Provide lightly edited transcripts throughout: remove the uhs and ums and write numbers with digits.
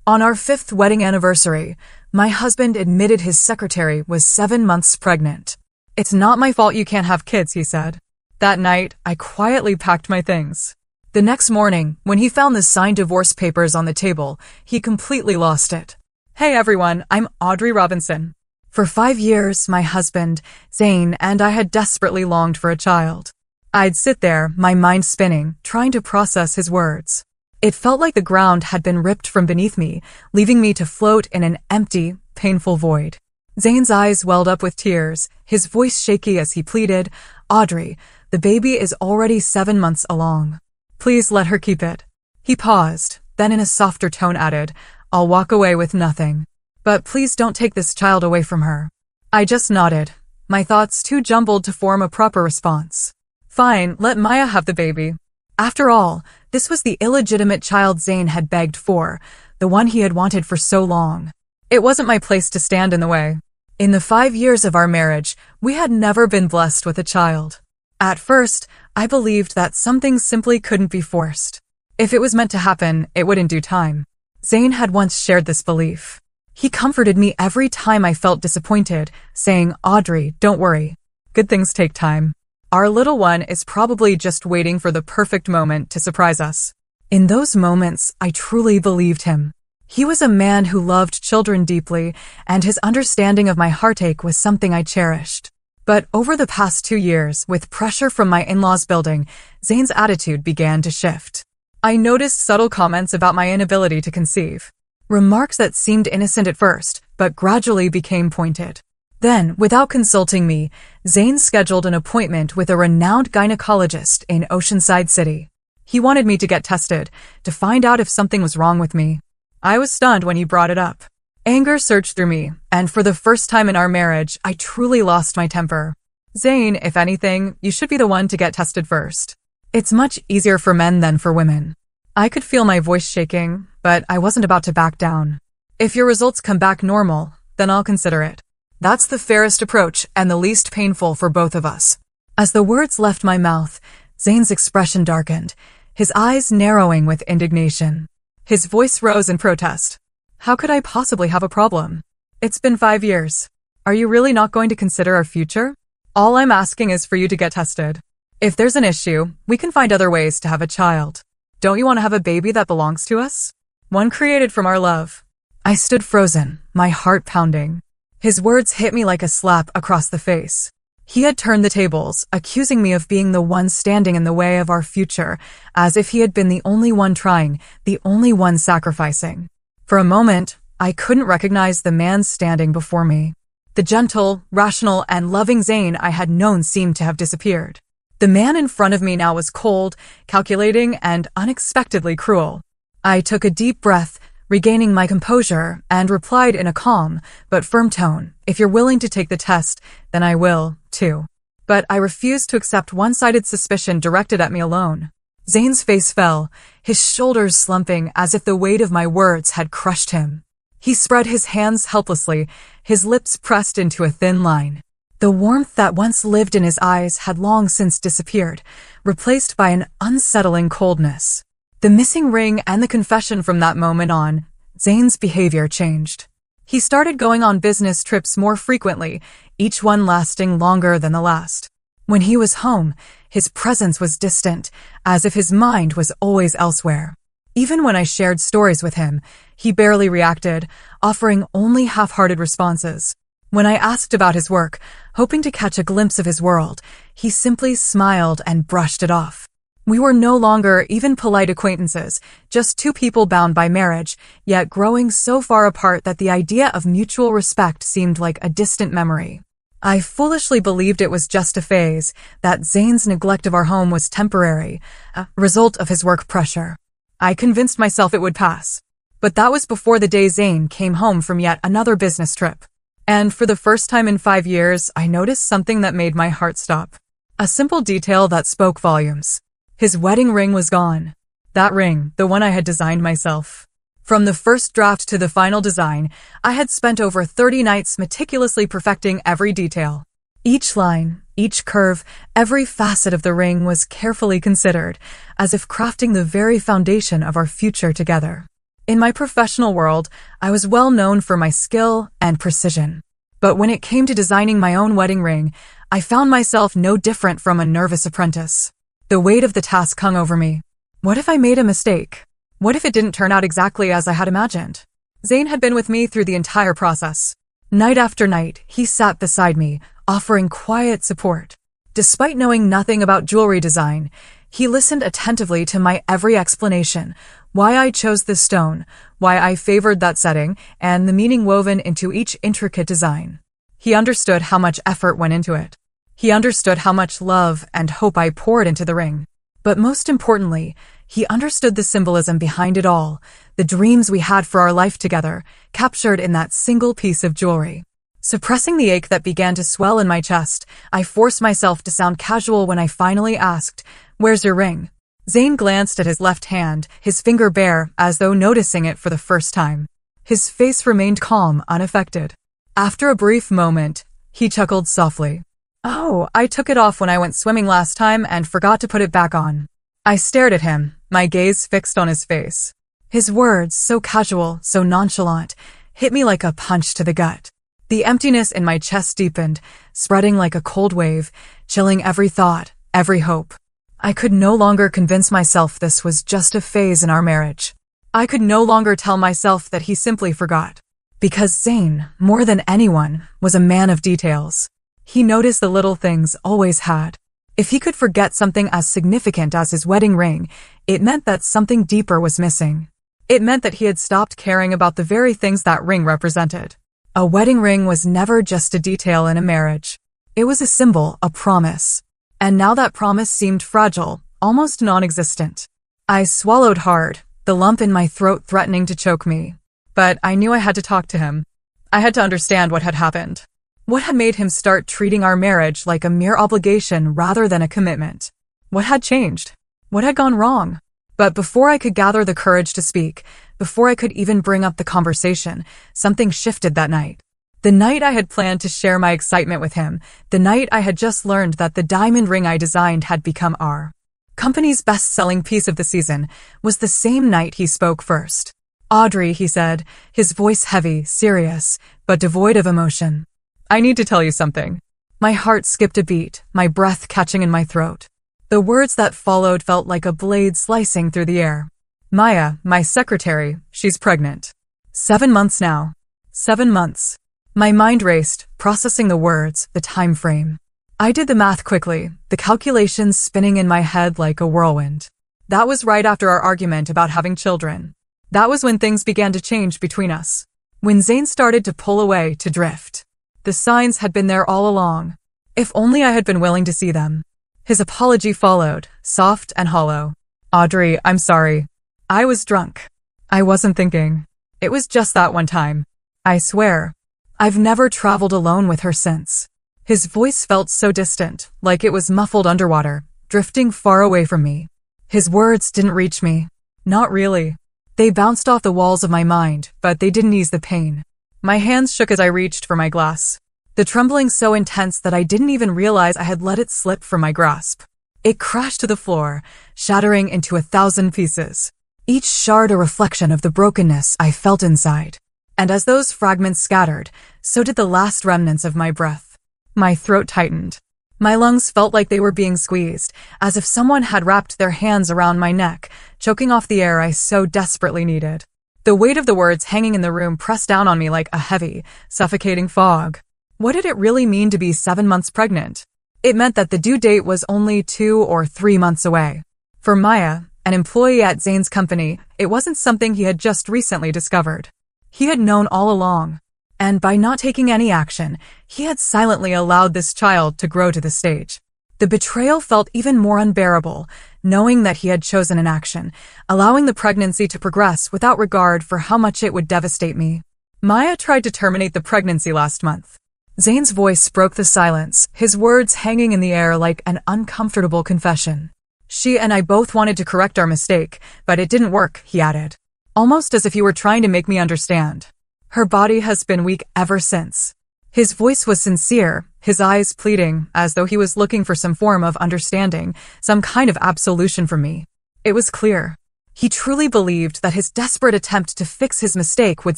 On our 5th wedding anniversary, my husband admitted his secretary was 7 months pregnant. "It's not my fault you can't have kids," he said. That night, I quietly packed my things. The next morning, when he found the signed divorce papers on the table, he completely lost it. "Hey everyone, I'm Audrey Robinson." For 5 years, my husband, Zane, and I had desperately longed for a child. I'd sit there, my mind spinning, trying to process his words. It felt like the ground had been ripped from beneath me, leaving me to float in an empty, painful void. Zane's eyes welled up with tears, his voice shaky as he pleaded, "Audrey, the baby is already 7 months along. Please let her keep it." He paused, then in a softer tone added, "I'll walk away with nothing. But please don't take this child away from her." I just nodded, my thoughts too jumbled to form a proper response. Fine, let Maya have the baby. After all, this was the illegitimate child Zane had begged for, the one he had wanted for so long. It wasn't my place to stand in the way. In the 5 years of our marriage, we had never been blessed with a child. At first, I believed that some things simply couldn't be forced. If it was meant to happen, it would in due time. Zane had once shared this belief. He comforted me every time I felt disappointed, saying, "Audrey, don't worry. Good things take time. Our little one is probably just waiting for the perfect moment to surprise us." In those moments, I truly believed him. He was a man who loved children deeply, and his understanding of my heartache was something I cherished. But over the past 2 years, with pressure from my in-laws building, Zane's attitude began to shift. I noticed subtle comments about my inability to conceive. Remarks that seemed innocent at first, but gradually became pointed. Then, without consulting me, Zane scheduled an appointment with a renowned gynecologist in Oceanside City. He wanted me to get tested, to find out if something was wrong with me. I was stunned when he brought it up. Anger surged through me, and for the first time in our marriage, I truly lost my temper. "Zane, if anything, you should be the one to get tested first. It's much easier for men than for women." I could feel my voice shaking, but I wasn't about to back down. "If your results come back normal, then I'll consider it. That's the fairest approach and the least painful for both of us." As the words left my mouth, Zane's expression darkened, his eyes narrowing with indignation. His voice rose in protest. "How could I possibly have a problem? It's been 5 years. Are you really not going to consider our future? All I'm asking is for you to get tested. If there's an issue, we can find other ways to have a child. Don't you want to have a baby that belongs to us? One created from our love." I stood frozen, my heart pounding. His words hit me like a slap across the face. He had turned the tables, accusing me of being the one standing in the way of our future, as if he had been the only one trying, the only one sacrificing. For a moment, I couldn't recognize the man standing before me. The gentle, rational, and loving Zane I had known seemed to have disappeared. The man in front of me now was cold, calculating, and unexpectedly cruel. I took a deep breath, regaining my composure, and replied in a calm but firm tone, "If you're willing to take the test, then I will, too." But I refused to accept one-sided suspicion directed at me alone. Zane's face fell, his shoulders slumping as if the weight of my words had crushed him. He spread his hands helplessly, his lips pressed into a thin line. The warmth that once lived in his eyes had long since disappeared, replaced by an unsettling coldness. The missing ring and the confession from that moment on, Zane's behavior changed. He started going on business trips more frequently, each one lasting longer than the last. When he was home, his presence was distant, as if his mind was always elsewhere. Even when I shared stories with him, he barely reacted, offering only half-hearted responses. When I asked about his work, hoping to catch a glimpse of his world, he simply smiled and brushed it off. We were no longer even polite acquaintances, just two people bound by marriage, yet growing so far apart that the idea of mutual respect seemed like a distant memory. I foolishly believed it was just a phase, that Zane's neglect of our home was temporary, a result of his work pressure. I convinced myself it would pass. But that was before the day Zane came home from yet another business trip. And for the first time in 5 years, I noticed something that made my heart stop. A simple detail that spoke volumes. His wedding ring was gone. That ring, the one I had designed myself. From the first draft to the final design, I had spent over 30 nights meticulously perfecting every detail. Each line, each curve, every facet of the ring was carefully considered, as if crafting the very foundation of our future together. In my professional world, I was well known for my skill and precision. But when it came to designing my own wedding ring, I found myself no different from a nervous apprentice. The weight of the task hung over me. What if I made a mistake? What if it didn't turn out exactly as I had imagined? Zain had been with me through the entire process. Night after night, he sat beside me, offering quiet support. Despite knowing nothing about jewelry design, he listened attentively to my every explanation, why I chose this stone, why I favored that setting, and the meaning woven into each intricate design. He understood how much effort went into it. He understood how much love and hope I poured into the ring. But most importantly, he understood the symbolism behind it all, the dreams we had for our life together, captured in that single piece of jewelry. Suppressing the ache that began to swell in my chest, I forced myself to sound casual when I finally asked, "Where's your ring?" Zain glanced at his left hand, his finger bare, as though noticing it for the first time. His face remained calm, unaffected. After a brief moment, he chuckled softly. "Oh, I took it off when I went swimming last time and forgot to put it back on." I stared at him, my gaze fixed on his face. His words, so casual, so nonchalant, hit me like a punch to the gut. The emptiness in my chest deepened, spreading like a cold wave, chilling every thought, every hope. I could no longer convince myself this was just a phase in our marriage. I could no longer tell myself that he simply forgot. Because Zain, more than anyone, was a man of details. He noticed the little things always had. If he could forget something as significant as his wedding ring, it meant that something deeper was missing. It meant that he had stopped caring about the very things that ring represented. A wedding ring was never just a detail in a marriage. It was a symbol, a promise. And now that promise seemed fragile, almost non-existent. I swallowed hard, the lump in my throat threatening to choke me. But I knew I had to talk to him. I had to understand what had happened. What had made him start treating our marriage like a mere obligation rather than a commitment? What had changed? What had gone wrong? But before I could gather the courage to speak, before I could even bring up the conversation, something shifted that night. The night I had planned to share my excitement with him, the night I had just learned that the diamond ring I designed had become our company's best-selling piece of the season, was the same night he spoke first. "Audrey," he said, his voice heavy, serious, but devoid of emotion. "I need to tell you something." My heart skipped a beat, my breath catching in my throat. The words that followed felt like a blade slicing through the air. "Maya, my secretary, she's pregnant. 7 months now. 7 months. My mind raced, processing the words, the time frame. I did the math quickly, the calculations spinning in my head like a whirlwind. That was right after our argument about having children. That was when things began to change between us. When Zain started to pull away, to drift. The signs had been there all along. If only I had been willing to see them. His apology followed, soft and hollow. "Audrey, I'm sorry. I was drunk. I wasn't thinking. It was just that one time. I swear. I've never traveled alone with her since." His voice felt so distant, like it was muffled underwater, drifting far away from me. His words didn't reach me. Not really. They bounced off the walls of my mind, but they didn't ease the pain. My hands shook as I reached for my glass. The trembling so intense that I didn't even realize I had let it slip from my grasp. It crashed to the floor, shattering into 1,000 pieces. Each shard a reflection of the brokenness I felt inside. And as those fragments scattered, so did the last remnants of my breath. My throat tightened. My lungs felt like they were being squeezed, as if someone had wrapped their hands around my neck, choking off the air I so desperately needed. The weight of the words hanging in the room pressed down on me like a heavy, suffocating fog. What did it really mean to be 7 months pregnant? It meant that the due date was only 2 or 3 months away. For Maya, an employee at Zain's company, it wasn't something he had just recently discovered. He had known all along. And by not taking any action, he had silently allowed this child to grow to the stage. The betrayal felt even more unbearable, knowing that he had chosen inaction, allowing the pregnancy to progress without regard for how much it would devastate me. Maya tried to terminate the pregnancy last month. Zain's voice broke the silence, his words hanging in the air like an uncomfortable confession. "She and I both wanted to correct our mistake, but it didn't work," he added, almost as if he were trying to make me understand. "Her body has been weak ever since." His voice was sincere, his eyes pleading, as though he was looking for some form of understanding, some kind of absolution from me. It was clear. He truly believed that his desperate attempt to fix his mistake would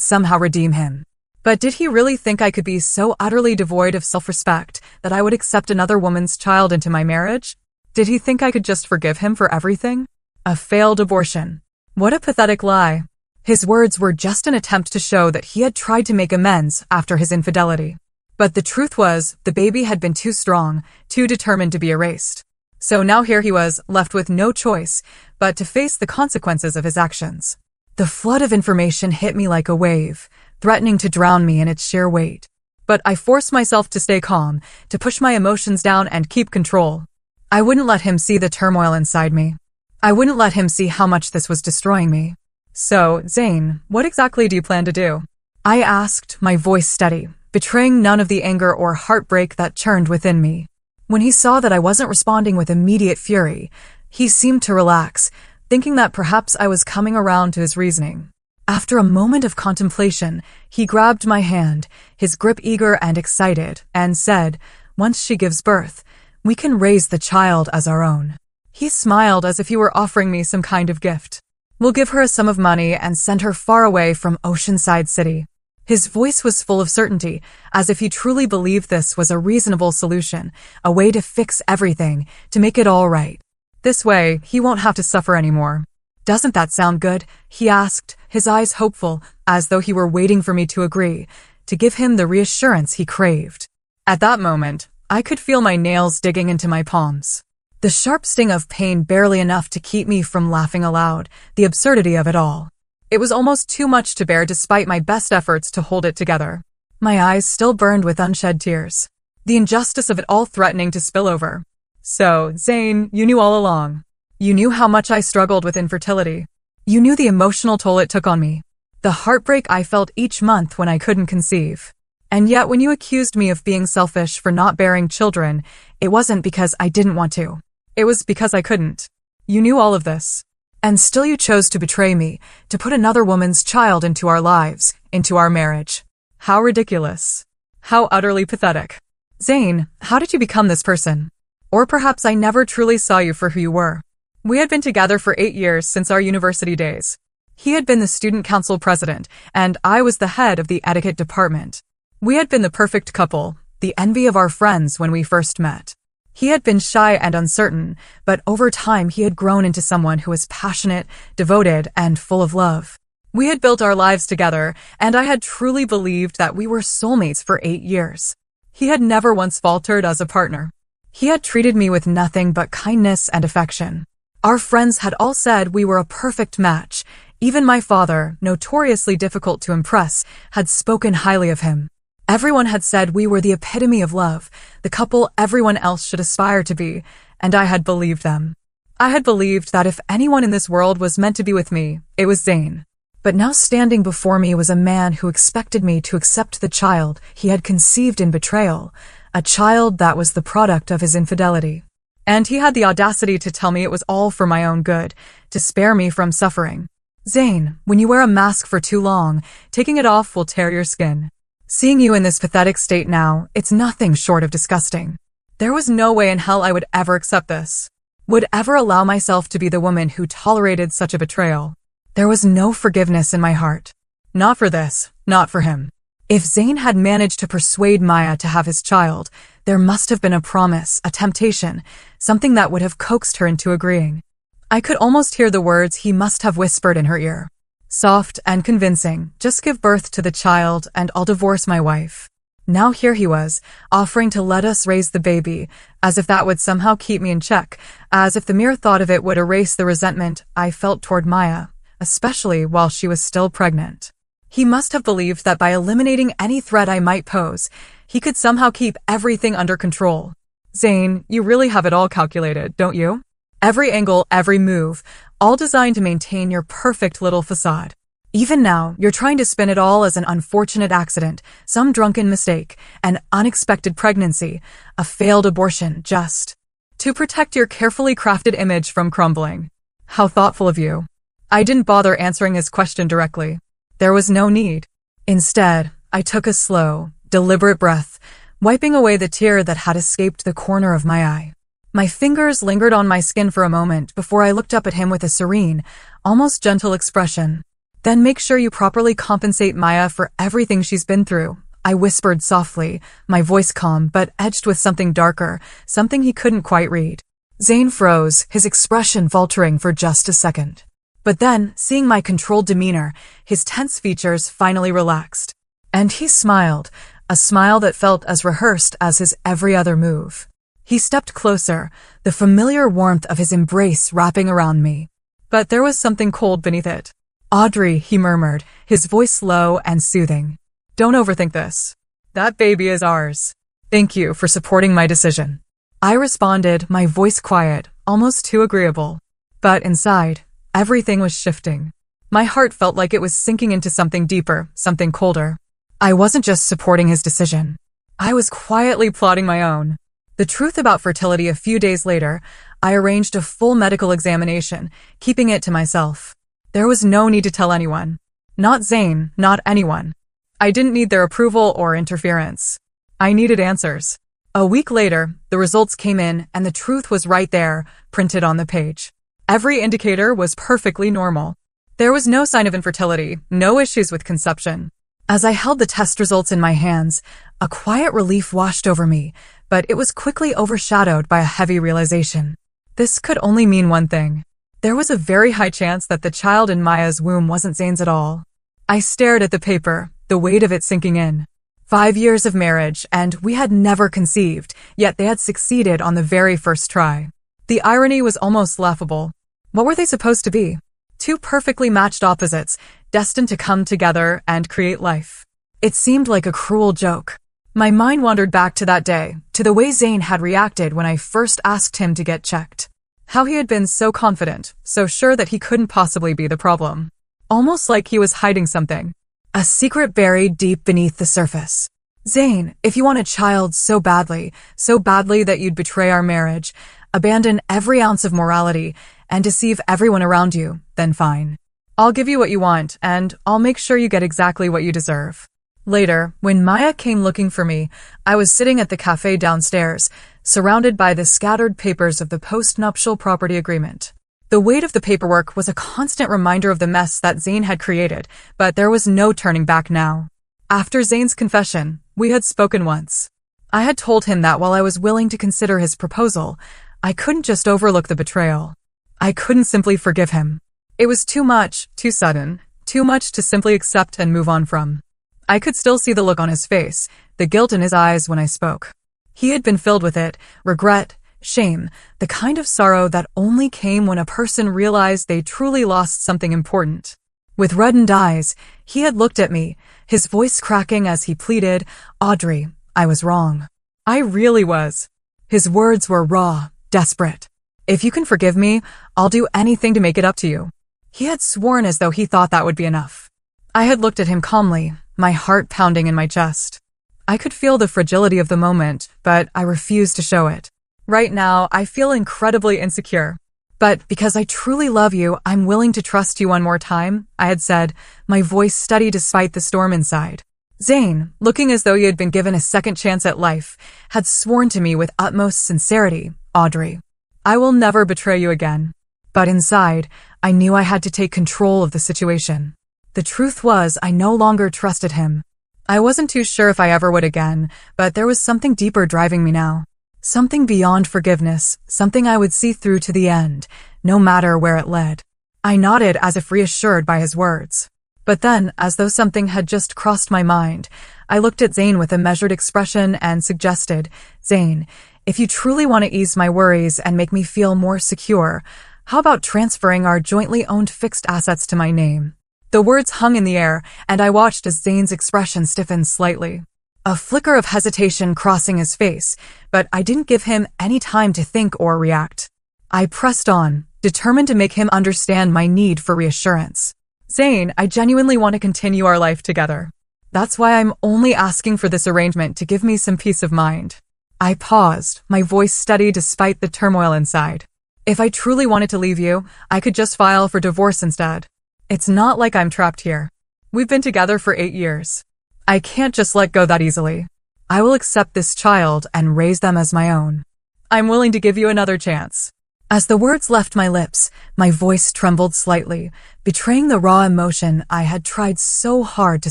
somehow redeem him. But did he really think I could be so utterly devoid of self-respect that I would accept another woman's child into my marriage? Did he think I could just forgive him for everything? A failed abortion. What a pathetic lie. His words were just an attempt to show that he had tried to make amends after his infidelity. But the truth was, the baby had been too strong, too determined to be erased. So now here he was, left with no choice but to face the consequences of his actions. The flood of information hit me like a wave, threatening to drown me in its sheer weight. But I forced myself to stay calm, to push my emotions down and keep control. I wouldn't let him see the turmoil inside me. I wouldn't let him see how much this was destroying me. So, Zane, what exactly do you plan to do? I asked, my voice steady, betraying none of the anger or heartbreak that churned within me. When he saw that I wasn't responding with immediate fury, he seemed to relax, thinking that perhaps I was coming around to his reasoning. After a moment of contemplation, he grabbed my hand, his grip eager and excited, and said, "Once she gives birth, we can raise the child as our own." He smiled as if he were offering me some kind of gift. "We'll give her a sum of money and send her far away from Oceanside City." His voice was full of certainty, as if he truly believed this was a reasonable solution, a way to fix everything, to make it all right. This way, he won't have to suffer anymore. "Doesn't that sound good?" he asked, his eyes hopeful, as though he were waiting for me to agree, to give him the reassurance he craved. At that moment, I could feel my nails digging into my palms. The sharp sting of pain barely enough to keep me from laughing aloud, the absurdity of it all. It was almost too much to bear despite my best efforts to hold it together. My eyes still burned with unshed tears, the injustice of it all threatening to spill over. "So, Zane, you knew all along. You knew how much I struggled with infertility. You knew the emotional toll it took on me, the heartbreak I felt each month when I couldn't conceive. And yet when you accused me of being selfish for not bearing children, it wasn't because I didn't want to. It was because I couldn't. You knew all of this. And still you chose to betray me, to put another woman's child into our lives, into our marriage. How ridiculous. How utterly pathetic. Zane, how did you become this person? Or perhaps I never truly saw you for who you were. We had been together for 8 years since our university days. He had been the student council president, and I was the head of the etiquette department. We had been the perfect couple, the envy of our friends when we first met. He had been shy and uncertain, but over time he had grown into someone who was passionate, devoted, and full of love. We had built our lives together, and I had truly believed that we were soulmates for 8 years. He had never once faltered as a partner. He had treated me with nothing but kindness and affection. Our friends had all said we were a perfect match. Even my father, notoriously difficult to impress, had spoken highly of him. Everyone had said we were the epitome of love, the couple everyone else should aspire to be, and I had believed them. I had believed that if anyone in this world was meant to be with me, it was Zane. But now standing before me was a man who expected me to accept the child he had conceived in betrayal, a child that was the product of his infidelity. And he had the audacity to tell me it was all for my own good, to spare me from suffering. "Zane, when you wear a mask for too long, taking it off will tear your skin. Seeing you in this pathetic state now, it's nothing short of disgusting. There was no way in hell I would ever accept this, would ever allow myself to be the woman who tolerated such a betrayal. There was no forgiveness in my heart. Not for this, not for him. If Zane had managed to persuade Maya to have his child, there must have been a promise, a temptation, something that would have coaxed her into agreeing. I could almost hear the words he must have whispered in her ear. Soft and convincing, just give birth to the child and I'll divorce my wife. Now here he was, offering to let us raise the baby, as if that would somehow keep me in check, as if the mere thought of it would erase the resentment I felt toward Maya, especially while she was still pregnant. He must have believed that by eliminating any threat I might pose, he could somehow keep everything under control. Zane, you really have it all calculated, don't you? Every angle, every move, all designed to maintain your perfect little facade. Even now, you're trying to spin it all as an unfortunate accident, some drunken mistake, an unexpected pregnancy, a failed abortion, just to protect your carefully crafted image from crumbling. How thoughtful of you. I didn't bother answering his question directly. There was no need. Instead, I took a slow, deliberate breath, wiping away the tear that had escaped the corner of my eye. My fingers lingered on my skin for a moment before I looked up at him with a serene, almost gentle expression. Then make sure you properly compensate Maya for everything she's been through, I whispered softly, my voice calm but edged with something darker, something he couldn't quite read. Zane froze, his expression faltering for just a second. But then, seeing my controlled demeanor, his tense features finally relaxed. And he smiled, a smile that felt as rehearsed as his every other move. He stepped closer, the familiar warmth of his embrace wrapping around me. But there was something cold beneath it. Audrey, he murmured, his voice low and soothing. Don't overthink this. That baby is ours. Thank you for supporting my decision. I responded, my voice quiet, almost too agreeable. But inside, everything was shifting. My heart felt like it was sinking into something deeper, something colder. I wasn't just supporting his decision. I was quietly plotting my own. The truth about fertility a few days later, I arranged a full medical examination, keeping it to myself. There was no need to tell anyone. Not Zane, not anyone. I didn't need their approval or interference. I needed answers. A week later, the results came in and the truth was right there, printed on the page. Every indicator was perfectly normal. There was no sign of infertility, no issues with conception. As I held the test results in my hands, a quiet relief washed over me, but it was quickly overshadowed by a heavy realization. This could only mean one thing. There was a very high chance that the child in Maya's womb wasn't Zane's at all. I stared at the paper, the weight of it sinking in. 5 years of marriage, and we had never conceived, yet they had succeeded on the very first try. The irony was almost laughable. What were they supposed to be? Two perfectly matched opposites, destined to come together and create life. It seemed like a cruel joke. My mind wandered back to that day, to the way Zane had reacted when I first asked him to get checked. How he had been so confident, so sure that he couldn't possibly be the problem. Almost like he was hiding something. A secret buried deep beneath the surface. Zane, if you want a child so badly that you'd betray our marriage, abandon every ounce of morality, and deceive everyone around you, then fine. I'll give you what you want, and I'll make sure you get exactly what you deserve. Later, when Maya came looking for me, I was sitting at the cafe downstairs, surrounded by the scattered papers of the post-nuptial property agreement. The weight of the paperwork was a constant reminder of the mess that Zane had created, but there was no turning back now. After Zane's confession, we had spoken once. I had told him that while I was willing to consider his proposal, I couldn't just overlook the betrayal. I couldn't simply forgive him. It was too much, too sudden, too much to simply accept and move on from. I could still see the look on his face, the guilt in his eyes when I spoke. He had been filled with it, regret, shame, the kind of sorrow that only came when a person realized they truly lost something important. With reddened eyes, he had looked at me, his voice cracking as he pleaded, "Audrey, I was wrong. I really was." His words were raw, desperate. "If you can forgive me, I'll do anything to make it up to you." He had sworn as though he thought that would be enough. I had looked at him calmly, my heart pounding in my chest. I could feel the fragility of the moment, but I refused to show it. Right now, I feel incredibly insecure. "But because I truly love you, I'm willing to trust you one more time," I had said, my voice steady despite the storm inside. Zane, looking as though he had been given a second chance at life, had sworn to me with utmost sincerity, "Audrey, I will never betray you again." But inside, I knew I had to take control of the situation. The truth was, I no longer trusted him. I wasn't too sure if I ever would again, but there was something deeper driving me now. Something beyond forgiveness, something I would see through to the end, no matter where it led. I nodded as if reassured by his words. But then, as though something had just crossed my mind, I looked at Zane with a measured expression and suggested, "Zane, if you truly want to ease my worries and make me feel more secure, how about transferring our jointly owned fixed assets to my name?" The words hung in the air, and I watched as Zane's expression stiffened slightly. A flicker of hesitation crossing his face, but I didn't give him any time to think or react. I pressed on, determined to make him understand my need for reassurance. "Zane, I genuinely want to continue our life together. That's why I'm only asking for this arrangement to give me some peace of mind." I paused, my voice steady despite the turmoil inside. "If I truly wanted to leave you, I could just file for divorce instead. It's not like I'm trapped here. We've been together for 8 years. I can't just let go that easily. I will accept this child and raise them as my own. I'm willing to give you another chance." As the words left my lips, my voice trembled slightly, betraying the raw emotion I had tried so hard to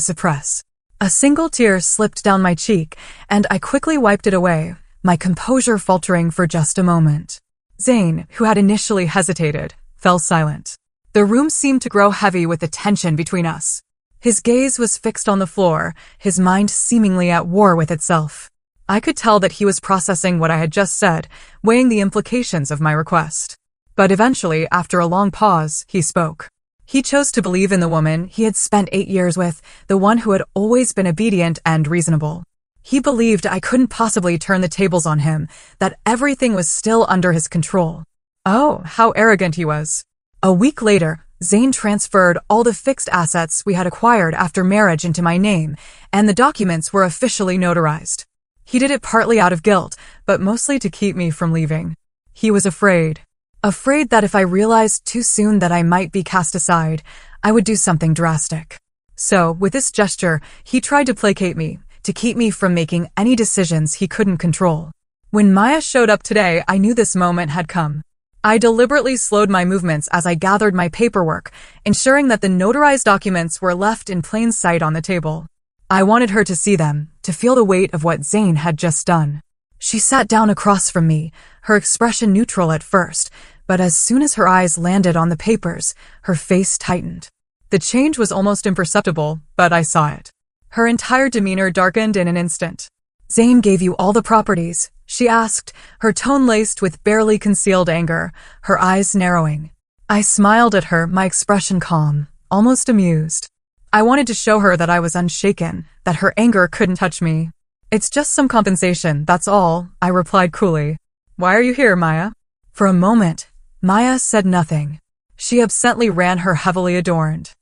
suppress. A single tear slipped down my cheek, and I quickly wiped it away, my composure faltering for just a moment. Zane, who had initially hesitated, fell silent. The room seemed to grow heavy with the tension between us. His gaze was fixed on the floor, his mind seemingly at war with itself. I could tell that he was processing what I had just said, weighing the implications of my request. But eventually, after a long pause, he spoke. He chose to believe in the woman he had spent 8 years with, the one who had always been obedient and reasonable. He believed I couldn't possibly turn the tables on him, that everything was still under his control. Oh, how arrogant he was. A week later, Zane transferred all the fixed assets we had acquired after marriage into my name, and the documents were officially notarized. He did it partly out of guilt, but mostly to keep me from leaving. He was afraid. Afraid that if I realized too soon that I might be cast aside, I would do something drastic. So, with this gesture, he tried to placate me, to keep me from making any decisions he couldn't control. When Maya showed up today, I knew this moment had come. I deliberately slowed my movements as I gathered my paperwork, ensuring that the notarized documents were left in plain sight on the table. I wanted her to see them, to feel the weight of what Zane had just done. She sat down across from me, her expression neutral at first, but as soon as her eyes landed on the papers, her face tightened. The change was almost imperceptible, but I saw it. Her entire demeanor darkened in an instant. "Zane gave you all the properties?" she asked, her tone laced with barely concealed anger, her eyes narrowing. I smiled at her, my expression calm, almost amused. I wanted to show her that I was unshaken, that her anger couldn't touch me. "It's just some compensation, that's all," I replied coolly. "Why are you here, Maya?" For a moment, Maya said nothing. She absently ran her heavily adorned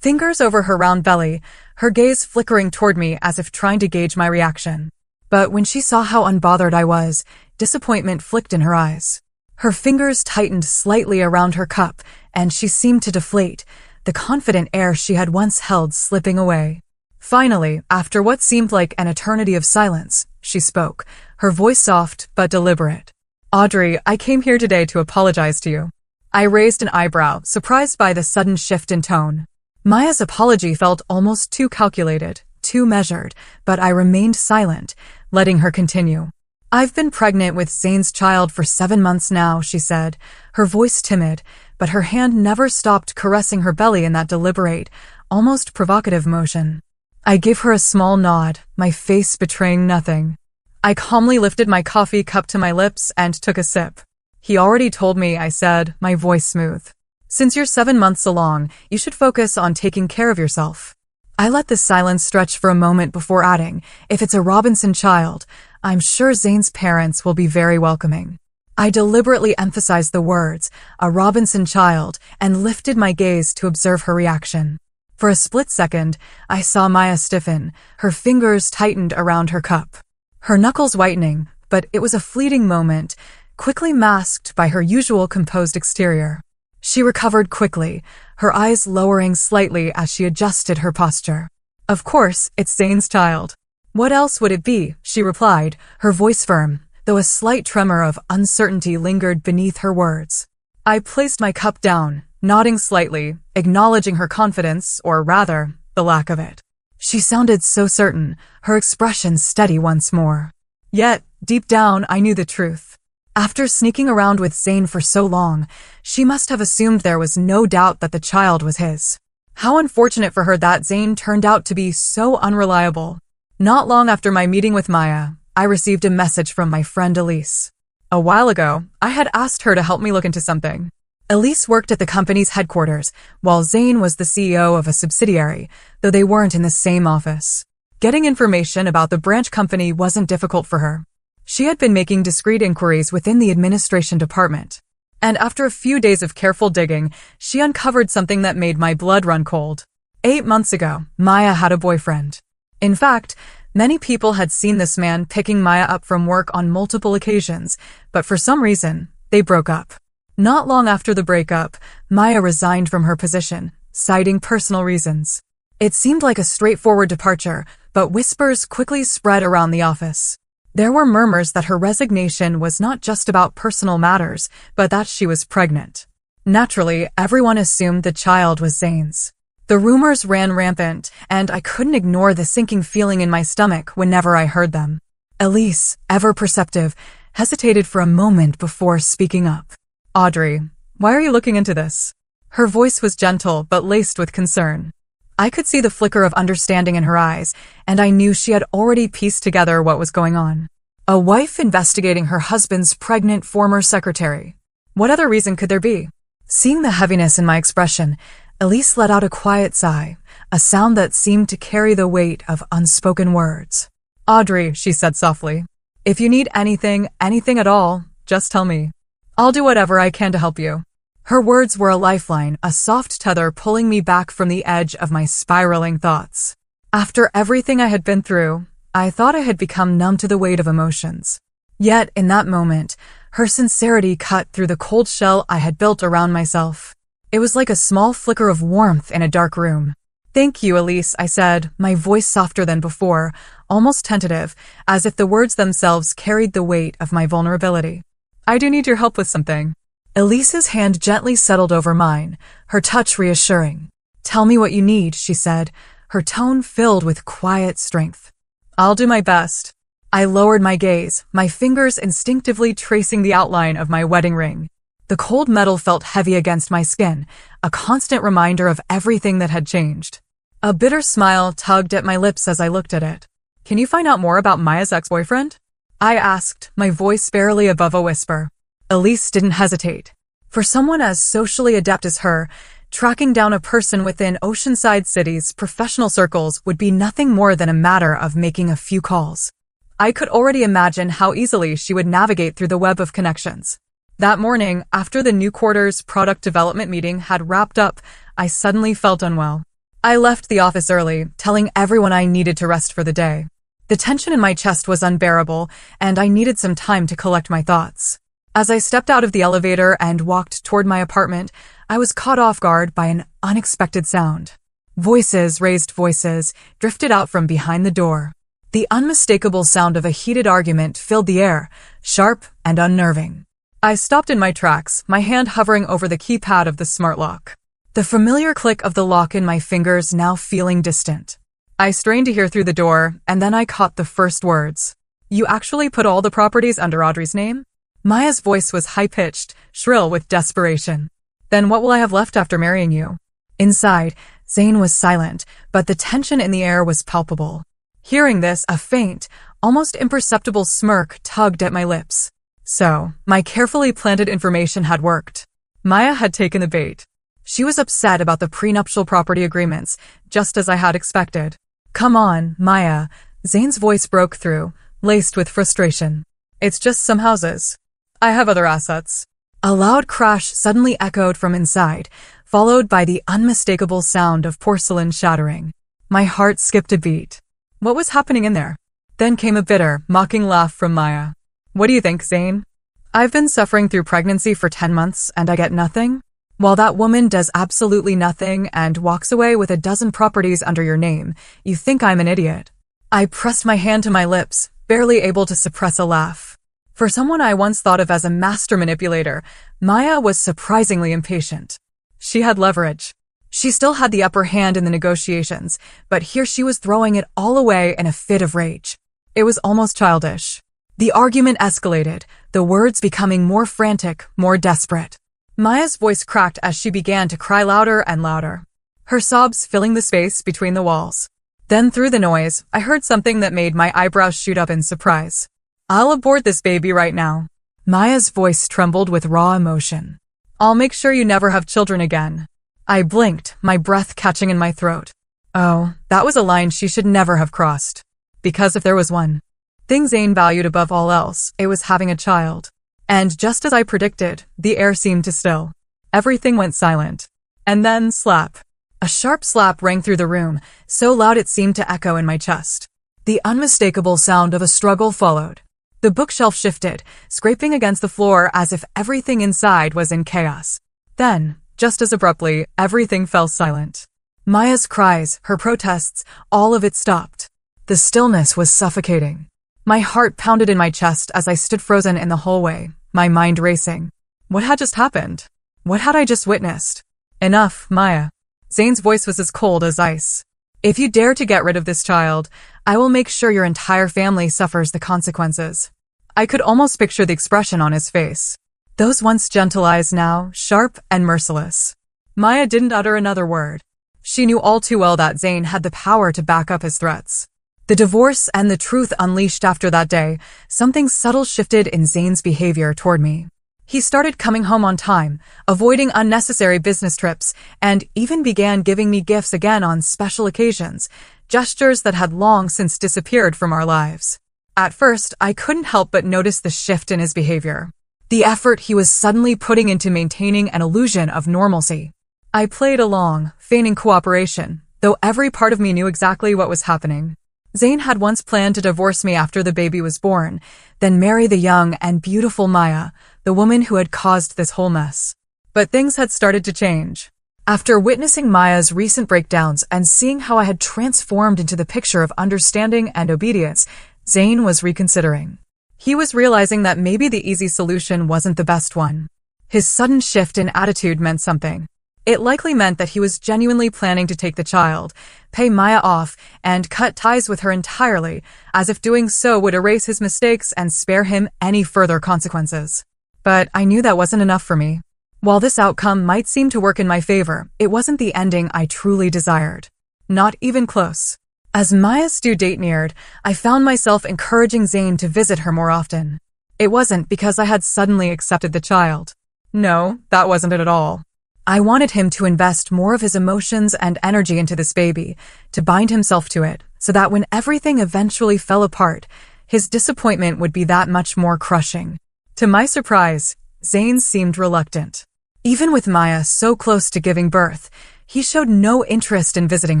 fingers over her round belly, her gaze flickering toward me as if trying to gauge my reaction. But when she saw how unbothered I was, disappointment flicked in her eyes. Her fingers tightened slightly around her cup, and she seemed to deflate, the confident air she had once held slipping away. Finally, after what seemed like an eternity of silence, she spoke, her voice soft but deliberate. "Audrey, I came here today to apologize to you." I raised an eyebrow, surprised by the sudden shift in tone. Maya's apology felt almost too calculated, too measured, but I remained silent, letting her continue. "I've been pregnant with Zane's child for 7 months now," she said, her voice timid, but her hand never stopped caressing her belly in that deliberate, almost provocative motion. I gave her a small nod, my face betraying nothing. I calmly lifted my coffee cup to my lips and took a sip. "He already told me," I said, my voice smooth. "Since you're 7 months along, you should focus on taking care of yourself." I let the silence stretch for a moment before adding, "If it's a Robinson child, I'm sure Zane's parents will be very welcoming." I deliberately emphasized the words, "a Robinson child," and lifted my gaze to observe her reaction. For a split second, I saw Maya stiffen, her fingers tightened around her cup. Her knuckles whitening, but it was a fleeting moment, quickly masked by her usual composed exterior. She recovered quickly, her eyes lowering slightly as she adjusted her posture. "Of course, it's Zane's child. What else would it be?" she replied, her voice firm, though a slight tremor of uncertainty lingered beneath her words. I placed my cup down, nodding slightly, acknowledging her confidence, or rather, the lack of it. She sounded so certain, her expression steady once more. Yet, deep down, I knew the truth. After sneaking around with Zane for so long, she must have assumed there was no doubt that the child was his. How unfortunate for her that Zane turned out to be so unreliable. Not long after my meeting with Maya, I received a message from my friend Elise. A while ago, I had asked her to help me look into something. Elise worked at the company's headquarters, while Zane was the CEO of a subsidiary, though they weren't in the same office. Getting information about the branch company wasn't difficult for her. She had been making discreet inquiries within the administration department. And after a few days of careful digging, she uncovered something that made my blood run cold. 8 months ago, Maya had a boyfriend. In fact, many people had seen this man picking Maya up from work on multiple occasions, but for some reason, they broke up. Not long after the breakup, Maya resigned from her position, citing personal reasons. It seemed like a straightforward departure, but whispers quickly spread around the office. There were murmurs that her resignation was not just about personal matters, but that she was pregnant. Naturally, everyone assumed the child was Zane's. The rumors ran rampant, and I couldn't ignore the sinking feeling in my stomach whenever I heard them. Elise, ever perceptive, hesitated for a moment before speaking up. Audrey, why are you looking into this? Her voice was gentle but laced with concern. I could see the flicker of understanding in her eyes, and I knew she had already pieced together what was going on. A wife investigating her husband's pregnant former secretary. What other reason could there be? Seeing the heaviness in my expression, Elise let out a quiet sigh, a sound that seemed to carry the weight of unspoken words. Audrey, she said softly, if you need anything at all, just tell me. I'll do whatever I can to help you. Her words were a lifeline, a soft tether pulling me back from the edge of my spiraling thoughts. After everything I had been through, I thought I had become numb to the weight of emotions. Yet, in that moment, her sincerity cut through the cold shell I had built around myself. It was like a small flicker of warmth in a dark room. Thank you, Elise, I said, my voice softer than before, almost tentative, as if the words themselves carried the weight of my vulnerability. I do need your help with something. Elise's hand gently settled over mine, her touch reassuring. Tell me what you need, she said, her tone filled with quiet strength. I'll do my best. I lowered my gaze, my fingers instinctively tracing the outline of my wedding ring. The cold metal felt heavy against my skin, a constant reminder of everything that had changed. A bitter smile tugged at my lips as I looked at it. Can you find out more about Maya's ex-boyfriend? I asked, my voice barely above a whisper. Elise didn't hesitate. For someone as socially adept as her, tracking down a person within Oceanside City's professional circles would be nothing more than a matter of making a few calls. I could already imagine how easily she would navigate through the web of connections. That morning, after the new quarter's product development meeting had wrapped up, I suddenly felt unwell. I left the office early, telling everyone I needed to rest for the day. The tension in my chest was unbearable, and I needed some time to collect my thoughts. As I stepped out of the elevator and walked toward my apartment, I was caught off guard by an unexpected sound. Raised voices, drifted out from behind the door. The unmistakable sound of a heated argument filled the air, sharp and unnerving. I stopped in my tracks, my hand hovering over the keypad of the smart lock. The familiar click of the lock in my fingers now feeling distant. I strained to hear through the door, and then I caught the first words. You actually put all the properties under Audrey's name? Maya's voice was high-pitched, shrill with desperation. Then what will I have left after marrying you? Inside, Zane was silent, but the tension in the air was palpable. Hearing this, a faint, almost imperceptible smirk tugged at my lips. So, my carefully planted information had worked. Maya had taken the bait. She was upset about the prenuptial property agreements, just as I had expected. Come on, Maya. Zane's voice broke through, laced with frustration. It's just some houses. I have other assets. A loud crash suddenly echoed from inside, followed by the unmistakable sound of porcelain shattering. My heart skipped a beat. What was happening in there? Then came a bitter, mocking laugh from Maya. What do you think, Zane? I've been suffering through pregnancy for 10 months and I get nothing? While that woman does absolutely nothing and walks away with a dozen properties under your name, you think I'm an idiot. I pressed my hand to my lips, barely able to suppress a laugh. For someone I once thought of as a master manipulator, Maya was surprisingly impatient. She had leverage. She still had the upper hand in the negotiations, but here she was throwing it all away in a fit of rage. It was almost childish. The argument escalated, the words becoming more frantic, more desperate. Maya's voice cracked as she began to cry louder and louder, her sobs filling the space between the walls. Then through the noise, I heard something that made my eyebrows shoot up in surprise. I'll abort this baby right now. Maya's voice trembled with raw emotion. I'll make sure you never have children again. I blinked, my breath catching in my throat. Oh, that was a line she should never have crossed. Because if there was one thing Zane valued above all else, it was having a child. And just as I predicted, the air seemed to still. Everything went silent. And then, slap. A sharp slap rang through the room, so loud it seemed to echo in my chest. The unmistakable sound of a struggle followed. The bookshelf shifted, scraping against the floor as if everything inside was in chaos. Then, just as abruptly, everything fell silent. Maya's cries, her protests, all of it stopped. The stillness was suffocating. My heart pounded in my chest as I stood frozen in the hallway, my mind racing. What had just happened? What had I just witnessed? Enough, Maya. Zane's voice was as cold as ice. If you dare to get rid of this child, I will make sure your entire family suffers the consequences. I could almost picture the expression on his face. Those once gentle eyes now, sharp and merciless. Maya didn't utter another word. She knew all too well that Zane had the power to back up his threats. The divorce and the truth unleashed after that day, something subtle shifted in Zane's behavior toward me. He started coming home on time, avoiding unnecessary business trips, and even began giving me gifts again on special occasions, gestures that had long since disappeared from our lives. At first, I couldn't help but notice the shift in his behavior. The effort he was suddenly putting into maintaining an illusion of normalcy. I played along, feigning cooperation, though every part of me knew exactly what was happening. Zane had once planned to divorce me after the baby was born, then marry the young and beautiful Maya, the woman who had caused this whole mess. But things had started to change. After witnessing Maya's recent breakdowns and seeing how I had transformed into the picture of understanding and obedience, Zane was reconsidering. He was realizing that maybe the easy solution wasn't the best one. His sudden shift in attitude meant something. It likely meant that he was genuinely planning to take the child, pay Maya off, and cut ties with her entirely, as if doing so would erase his mistakes and spare him any further consequences. But I knew that wasn't enough for me. While this outcome might seem to work in my favor, it wasn't the ending I truly desired. Not even close. As Maya's due date neared, I found myself encouraging Zane to visit her more often. It wasn't because I had suddenly accepted the child. No, that wasn't it at all. I wanted him to invest more of his emotions and energy into this baby, to bind himself to it, so that when everything eventually fell apart, his disappointment would be that much more crushing. To my surprise, Zane seemed reluctant. Even with Maya so close to giving birth, he showed no interest in visiting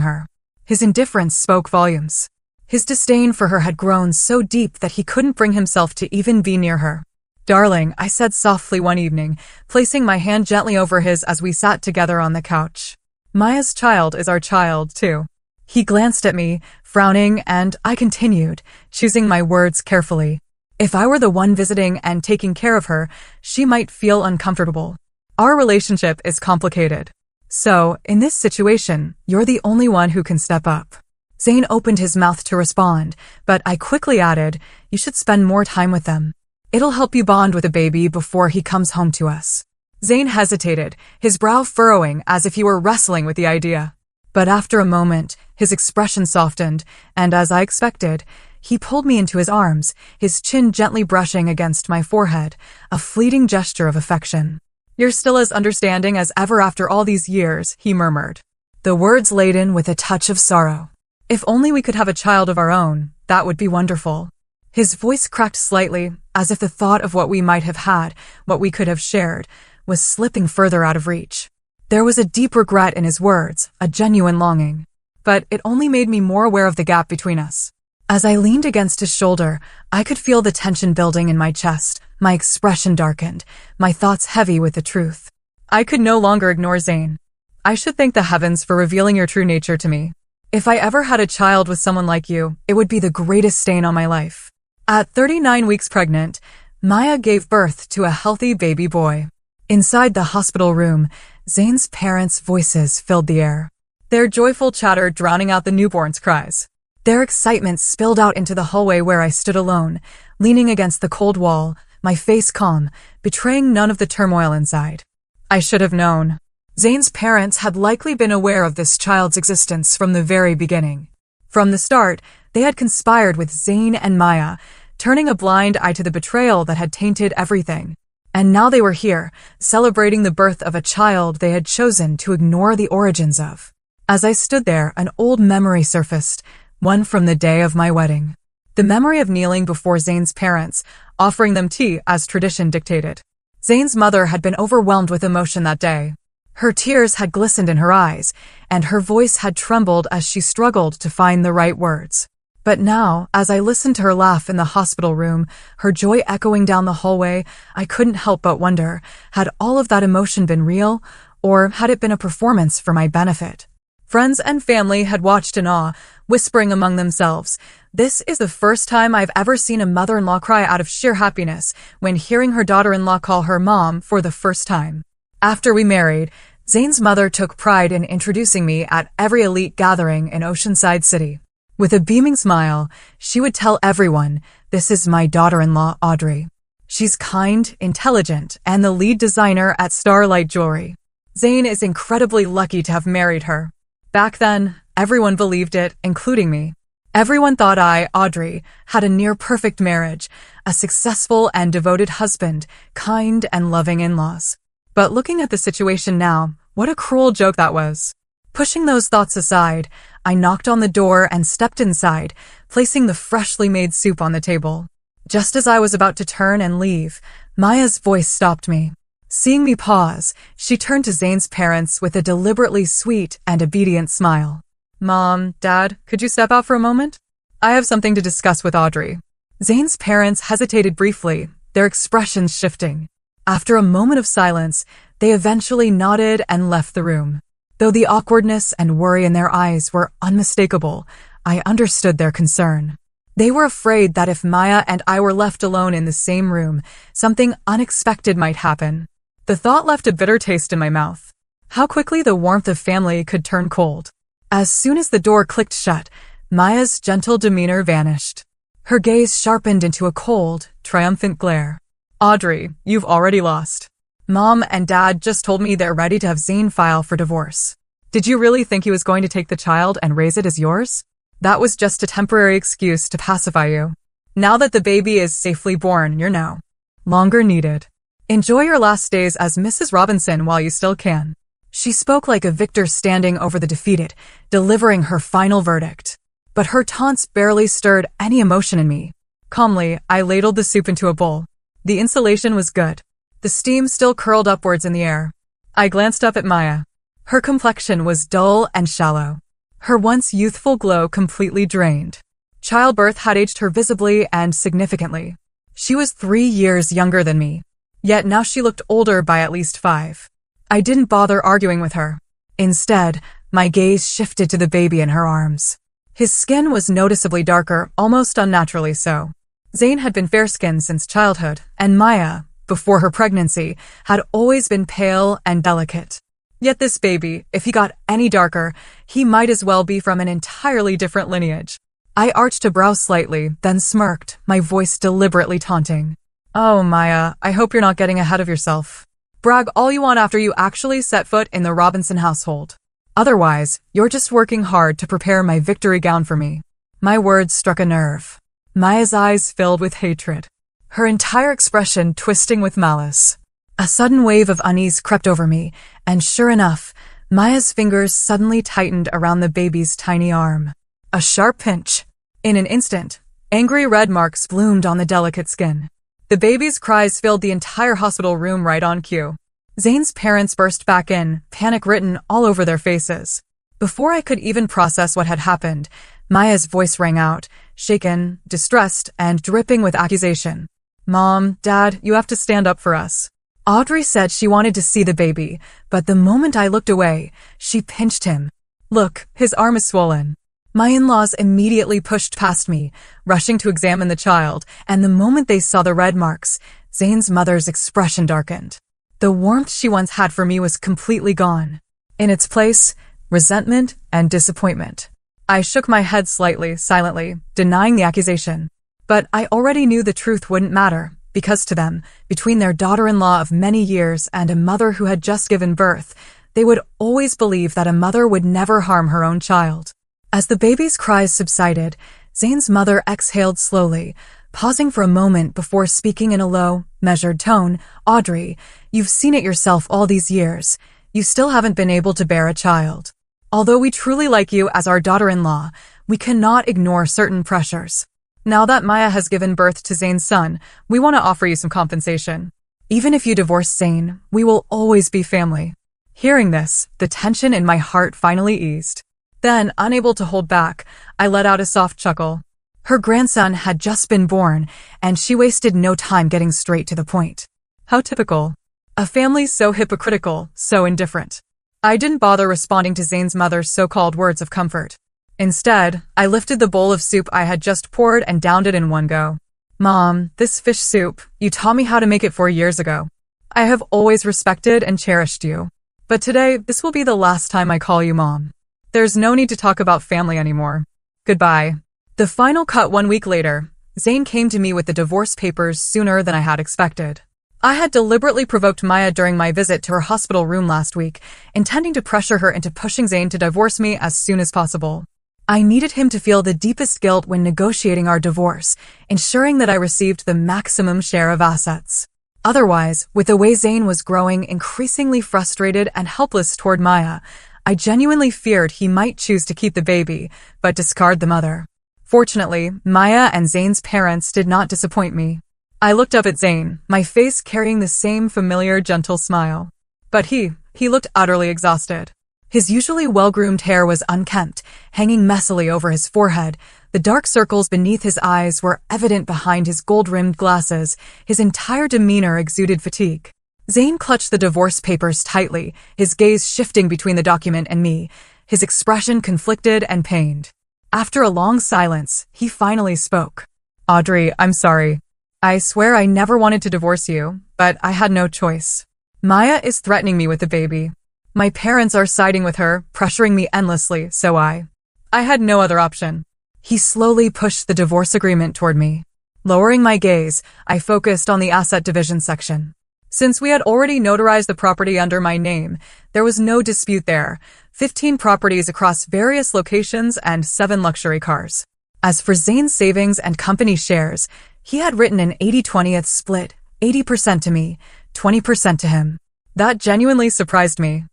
her. His indifference spoke volumes. His disdain for her had grown so deep that he couldn't bring himself to even be near her. "Darling," I said softly one evening, placing my hand gently over his as we sat together on the couch. "Maya's child is our child, too." He glanced at me, frowning, and I continued, choosing my words carefully. If I were the one visiting and taking care of her, she might feel uncomfortable. Our relationship is complicated. So, in this situation, you're the only one who can step up. Zane opened his mouth to respond, but I quickly added, "You should spend more time with them. It'll help you bond with the baby before he comes home to us." Zane hesitated, his brow furrowing as if he were wrestling with the idea. But after a moment, his expression softened, and as I expected, he pulled me into his arms, his chin gently brushing against my forehead, a fleeting gesture of affection. "You're still as understanding as ever after all these years," he murmured, the words laden with a touch of sorrow. "If only we could have a child of our own, that would be wonderful." His voice cracked slightly, as if the thought of what we might have had, what we could have shared, was slipping further out of reach. There was a deep regret in his words, a genuine longing. But it only made me more aware of the gap between us. As I leaned against his shoulder, I could feel the tension building in my chest, my expression darkened, my thoughts heavy with the truth. I could no longer ignore Zane. "I should thank the heavens for revealing your true nature to me. If I ever had a child with someone like you, it would be the greatest stain on my life." At 39 weeks pregnant, Maya gave birth to a healthy baby boy. Inside the hospital room, Zane's parents' voices filled the air, their joyful chatter drowning out the newborn's cries. Their excitement spilled out into the hallway where I stood alone, leaning against the cold wall, my face calm, betraying none of the turmoil inside. I should have known. Zane's parents had likely been aware of this child's existence from the very beginning. From the start, they had conspired with Zane and Maya, turning a blind eye to the betrayal that had tainted everything. And now they were here, celebrating the birth of a child they had chosen to ignore the origins of. As I stood there, an old memory surfaced, one from the day of my wedding. The memory of kneeling before Zane's parents, offering them tea as tradition dictated. Zane's mother had been overwhelmed with emotion that day. Her tears had glistened in her eyes, and her voice had trembled as she struggled to find the right words. But now, as I listened to her laugh in the hospital room, her joy echoing down the hallway, I couldn't help but wonder, had all of that emotion been real, or had it been a performance for my benefit? Friends and family had watched in awe, whispering among themselves. This is the first time I've ever seen a mother-in-law cry out of sheer happiness when hearing her daughter-in-law call her mom for the first time. After we married, Zane's mother took pride in introducing me at every elite gathering in Oceanside City. With a beaming smile, she would tell everyone, "This is my daughter-in-law, Audrey. She's kind, intelligent, and the lead designer at Starlight Jewelry. Zane is incredibly lucky to have married her." Back then, everyone believed it, including me. Everyone thought I, Audrey, had a near-perfect marriage, a successful and devoted husband, kind and loving in-laws. But looking at the situation now, what a cruel joke that was. Pushing those thoughts aside, I knocked on the door and stepped inside, placing the freshly made soup on the table. Just as I was about to turn and leave, Maya's voice stopped me. Seeing me pause, she turned to Zane's parents with a deliberately sweet and obedient smile. "Mom, Dad, could you step out for a moment? I have something to discuss with Audrey." Zane's parents hesitated briefly, their expressions shifting. After a moment of silence, they eventually nodded and left the room. Though the awkwardness and worry in their eyes were unmistakable, I understood their concern. They were afraid that if Maya and I were left alone in the same room, something unexpected might happen. The thought left a bitter taste in my mouth. How quickly the warmth of family could turn cold. As soon as the door clicked shut, Maya's gentle demeanor vanished. Her gaze sharpened into a cold, triumphant glare. "Audrey, you've already lost. Mom and Dad just told me they're ready to have Zane file for divorce. Did you really think he was going to take the child and raise it as yours? That was just a temporary excuse to pacify you. Now that the baby is safely born, you're no longer needed. Enjoy your last days as Mrs. Robinson while you still can." She spoke like a victor standing over the defeated, delivering her final verdict. But her taunts barely stirred any emotion in me. Calmly, I ladled the soup into a bowl. The insulation was good. The steam still curled upwards in the air. I glanced up at Maya. Her complexion was dull and shallow. Her once youthful glow completely drained. Childbirth had aged her visibly and significantly. She was 3 years younger than me. Yet now she looked older by at least 5. I didn't bother arguing with her. Instead, my gaze shifted to the baby in her arms. His skin was noticeably darker, almost unnaturally so. Zane had been fair-skinned since childhood, and Maya, before her pregnancy, had always been pale and delicate. Yet this baby, if he got any darker, he might as well be from an entirely different lineage. I arched a brow slightly, then smirked, my voice deliberately taunting. "Oh, Maya, I hope you're not getting ahead of yourself. Brag all you want after you actually set foot in the Robinson household. Otherwise, you're just working hard to prepare my victory gown for me." My words struck a nerve. Maya's eyes filled with hatred, her entire expression twisting with malice. A sudden wave of unease crept over me, and sure enough, Maya's fingers suddenly tightened around the baby's tiny arm. A sharp pinch. In an instant, angry red marks bloomed on the delicate skin. The baby's cries filled the entire hospital room right on cue. Zane's parents burst back in, panic written all over their faces. Before I could even process what had happened, Maya's voice rang out, shaken, distressed, and dripping with accusation. "Mom, Dad, you have to stand up for us." Audrey said she wanted to see the baby, but the moment I looked away, she pinched him. "Look, his arm is swollen." My in-laws immediately pushed past me, rushing to examine the child, and the moment they saw the red marks, Zane's mother's expression darkened. The warmth she once had for me was completely gone. In its place, resentment and disappointment. I shook my head slightly, silently, denying the accusation. But I already knew the truth wouldn't matter, because to them, between their daughter-in-law of many years and a mother who had just given birth, they would always believe that a mother would never harm her own child. As the baby's cries subsided, Zane's mother exhaled slowly, pausing for a moment before speaking in a low, measured tone. "Audrey, you've seen it yourself all these years. You still haven't been able to bear a child. Although we truly like you as our daughter-in-law, we cannot ignore certain pressures. Now that Maya has given birth to Zane's son, we want to offer you some compensation. Even if you divorce Zane, we will always be family." Hearing this, the tension in my heart finally eased. Then, unable to hold back, I let out a soft chuckle. Her grandson had just been born, and she wasted no time getting straight to the point. How typical. A family so hypocritical, so indifferent. I didn't bother responding to Zane's mother's so-called words of comfort. Instead, I lifted the bowl of soup I had just poured and downed it in one go. Mom, this fish soup, you taught me how to make it 4 years ago. I have always respected and cherished you. But today, this will be the last time I call you Mom. There's no need to talk about family anymore. Goodbye. The final cut 1 week later, Zane came to me with the divorce papers sooner than I had expected. I had deliberately provoked Maya during my visit to her hospital room last week, intending to pressure her into pushing Zane to divorce me as soon as possible. I needed him to feel the deepest guilt when negotiating our divorce, ensuring that I received the maximum share of assets. Otherwise, with the way Zane was growing increasingly frustrated and helpless toward Maya, I genuinely feared he might choose to keep the baby, but discard the mother. Fortunately, Maya and Zane's parents did not disappoint me. I looked up at Zane, my face carrying the same familiar gentle smile. But he looked utterly exhausted. His usually well-groomed hair was unkempt, hanging messily over his forehead. The dark circles beneath his eyes were evident behind his gold-rimmed glasses. His entire demeanor exuded fatigue. Zane clutched the divorce papers tightly, his gaze shifting between the document and me, his expression conflicted and pained. After a long silence, he finally spoke. Audrey, I'm sorry. I swear I never wanted to divorce you, but I had no choice. Maya is threatening me with the baby. My parents are siding with her, pressuring me endlessly, so I had no other option. He slowly pushed the divorce agreement toward me. Lowering my gaze, I focused on the asset division section. Since we had already notarized the property under my name, there was no dispute there. 15 properties across various locations and 7 luxury cars. As for Zane's savings and company shares, he had written an 80-20th split, 80% to me, 20% to him. That genuinely surprised me.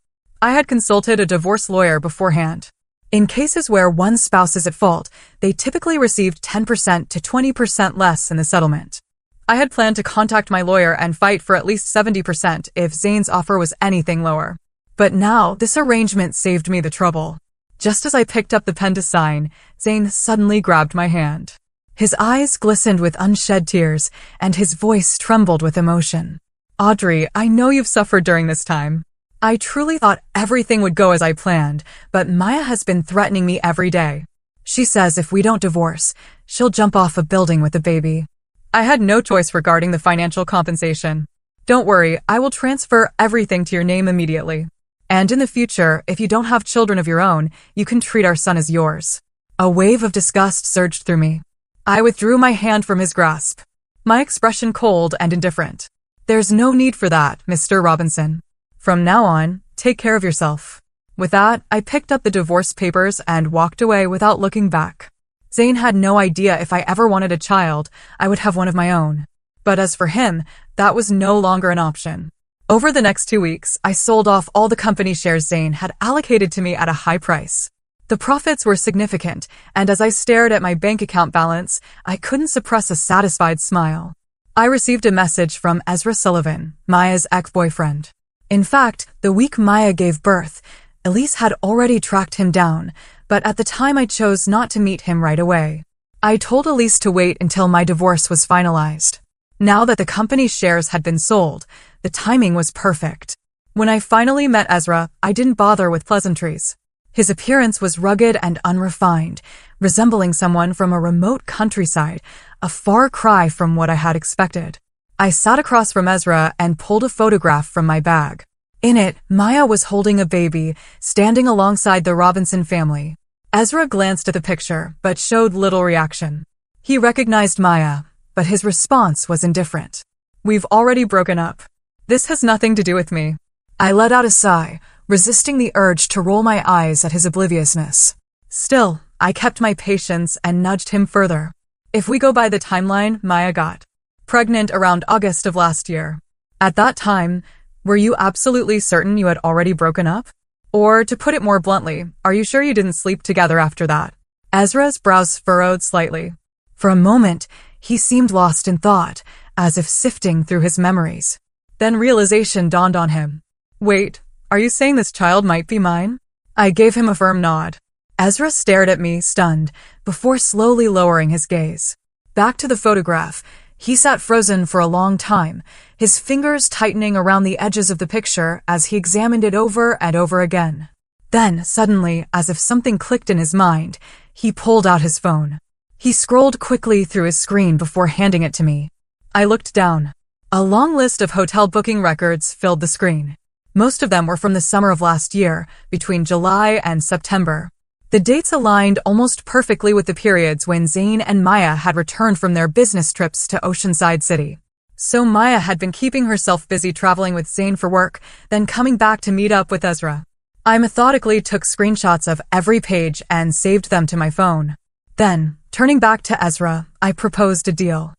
I had consulted a divorce lawyer beforehand. In cases where one spouse is at fault, they typically received 10% to 20% less in the settlement. I had planned to contact my lawyer and fight for at least 70% if Zane's offer was anything lower. But now, this arrangement saved me the trouble. Just as I picked up the pen to sign, Zane suddenly grabbed my hand. His eyes glistened with unshed tears, and his voice trembled with emotion. Audrey, I know you've suffered during this time. I truly thought everything would go as I planned, but Maya has been threatening me every day. She says if we don't divorce, she'll jump off a building with the baby. I had no choice regarding the financial compensation. Don't worry, I will transfer everything to your name immediately. And in the future, if you don't have children of your own, you can treat our son as yours. A wave of disgust surged through me. I withdrew my hand from his grasp, my expression cold and indifferent. There's no need for that, Mr. Robinson. From now on, take care of yourself. With that, I picked up the divorce papers and walked away without looking back. Zane had no idea if I ever wanted a child, I would have one of my own. But as for him, that was no longer an option. Over the next 2 weeks, I sold off all the company shares Zane had allocated to me at a high price. The profits were significant, and as I stared at my bank account balance, I couldn't suppress a satisfied smile. I received a message from Ezra Sullivan, Maya's ex-boyfriend. In fact, the week Maya gave birth, Elise had already tracked him down, but at the time I chose not to meet him right away. I told Elise to wait until my divorce was finalized. Now that the company's shares had been sold, the timing was perfect. When I finally met Ezra, I didn't bother with pleasantries. His appearance was rugged and unrefined, resembling someone from a remote countryside, a far cry from what I had expected. I sat across from Ezra and pulled a photograph from my bag. In it, Maya was holding a baby, standing alongside the Robinson family. Ezra glanced at the picture, but showed little reaction. He recognized Maya, but his response was indifferent. We've already broken up. This has nothing to do with me. I let out a sigh, resisting the urge to roll my eyes at his obliviousness. Still, I kept my patience and nudged him further. If we go by the timeline, Maya got pregnant around August of last year. At that time, were you absolutely certain you had already broken up? Or, to put it more bluntly, are you sure you didn't sleep together after that? Ezra's brows furrowed slightly. For a moment, he seemed lost in thought, as if sifting through his memories. Then realization dawned on him. Wait, are you saying this child might be mine? I gave him a firm nod. Ezra stared at me, stunned, before slowly lowering his gaze. Back to the photograph, he sat frozen for a long time, his fingers tightening around the edges of the picture as he examined it over and over again. Then, suddenly, as if something clicked in his mind, he pulled out his phone. He scrolled quickly through his screen before handing it to me. I looked down. A long list of hotel booking records filled the screen. Most of them were from the summer of last year, between July and September. The dates aligned almost perfectly with the periods when Zane and Maya had returned from their business trips to Oceanside City. So Maya had been keeping herself busy traveling with Zane for work, then coming back to meet up with Ezra. I methodically took screenshots of every page and saved them to my phone. Then, turning back to Ezra, I proposed a deal.